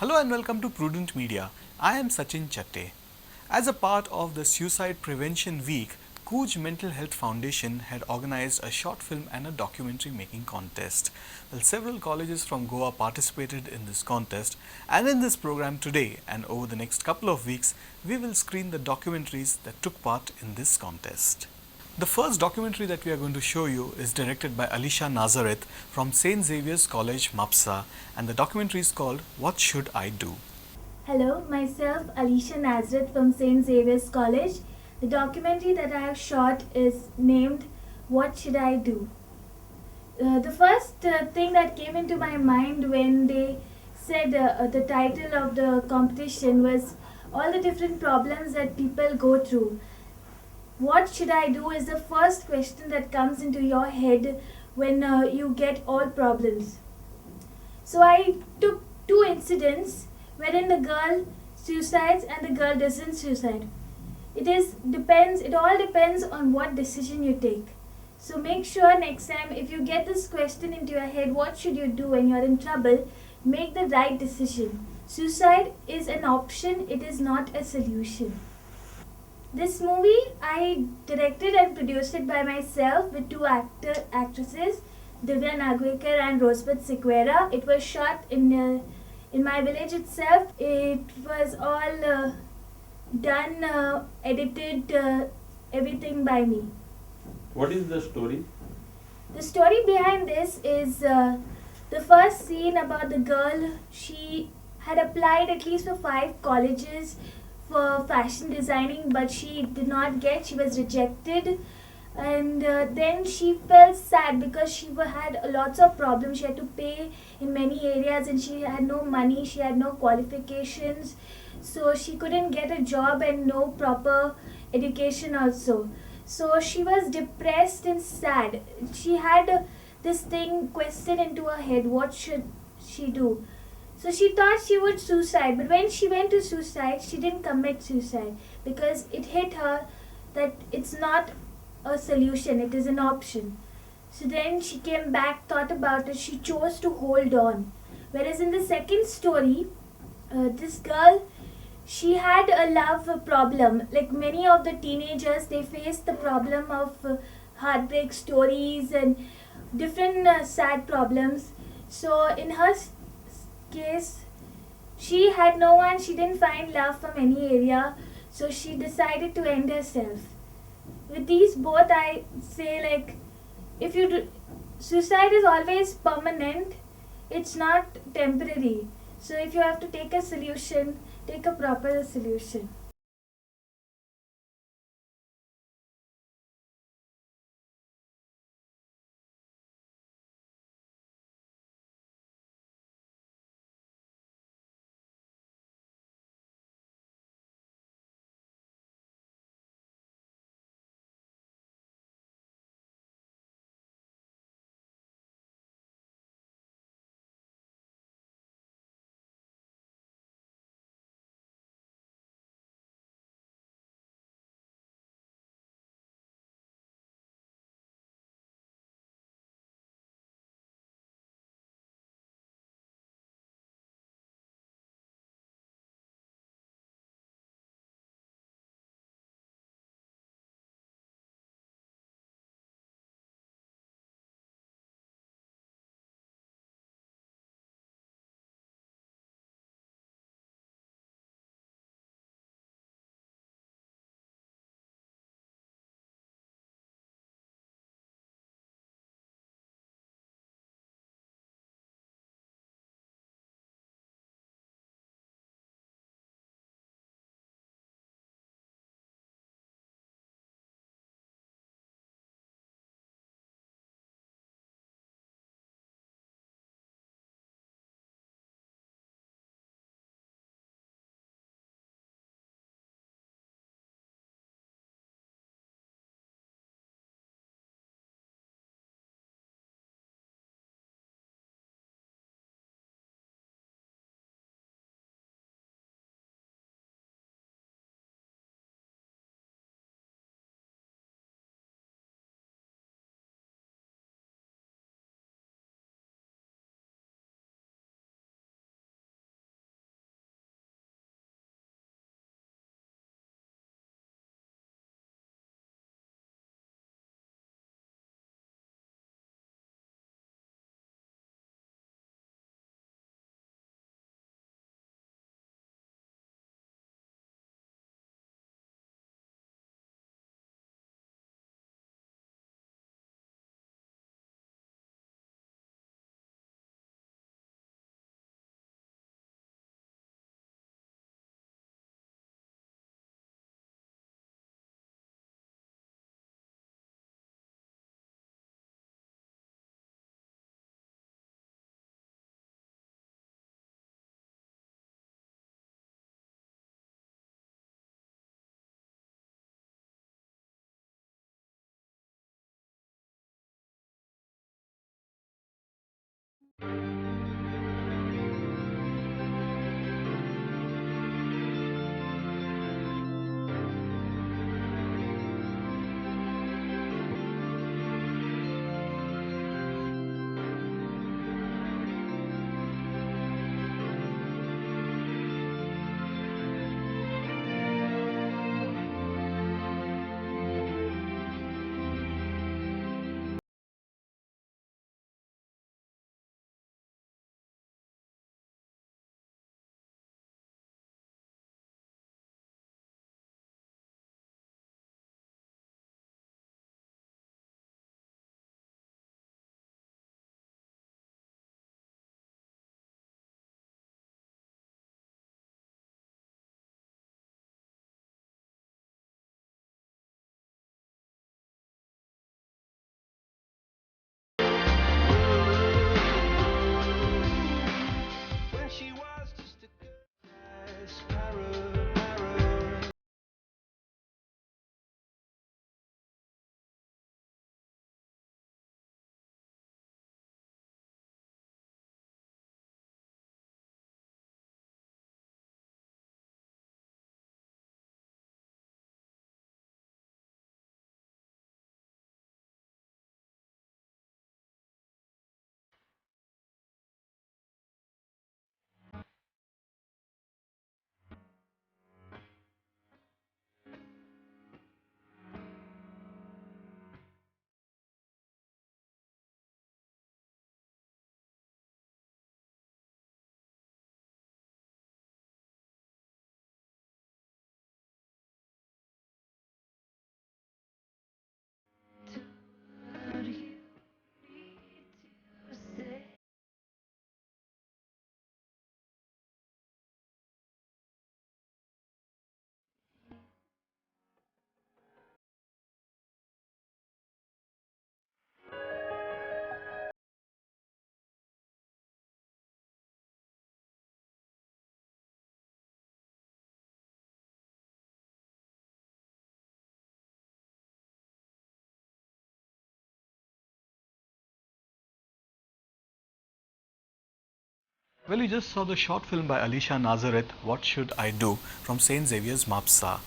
Hello and welcome to Prudent Media. I am Sachin Chatte. As a part of the Suicide Prevention Week, Cooj Mental Health Foundation had organized a short film and a documentary making contest. Well, several colleges from Goa participated in this contest, and in this program today and over the next couple of weeks, we will screen the documentaries that took part in this contest. The first documentary that we are going to show you is directed by Alisha Nazareth from St. Xavier's College, Mapsa, and the documentary is called What Should I Do? Hello, myself Alisha Nazareth from St. Xavier's College. The documentary that I have shot is named What Should I Do? The first thing that came into my mind when they said the title of the competition was all the different problems that people go through. What should I do is the first question that comes into your head when you get all problems. So I took two incidents wherein the girl suicides and the girl doesn't suicide. It all depends on what decision you take. So make sure next time if you get this question into your head, what should you do when you're in trouble, make the right decision. Suicide is an option, it is not a solution. This movie I directed and produced it by myself with two actresses, Divya Nagwekar and Rosebud Sequeira. It was shot in my village itself. It was all done, edited, everything by me. What is the story? The story behind this is the first scene about the girl. She had applied at least for 5 colleges for fashion designing, but she did not get. She was rejected, and then she felt sad because she had lots of problems. She had to pay in many areas, and she had no money. She had no qualifications, so she couldn't get a job and no proper education also. So she was depressed and sad. She had this thing question into her head, what should she do? So she thought she would suicide, but when she went to suicide, she didn't commit suicide because it hit her that it's not a solution, it is an option. So then she came back, thought about it, she chose to hold on. Whereas in the second story, this girl, she had a love problem. Like many of the teenagers, they face the problem of heartbreak stories and different sad problems. So in her case, she had no one, she didn't find love from any area, so she decided to end herself. With these both, I say, like, if you do, suicide is always permanent, it's not temporary. So if you have to take a solution, take a proper solution. Well, you just saw the short film by Alicia Nazareth, What Should I Do, from St. Xavier's Mapsa.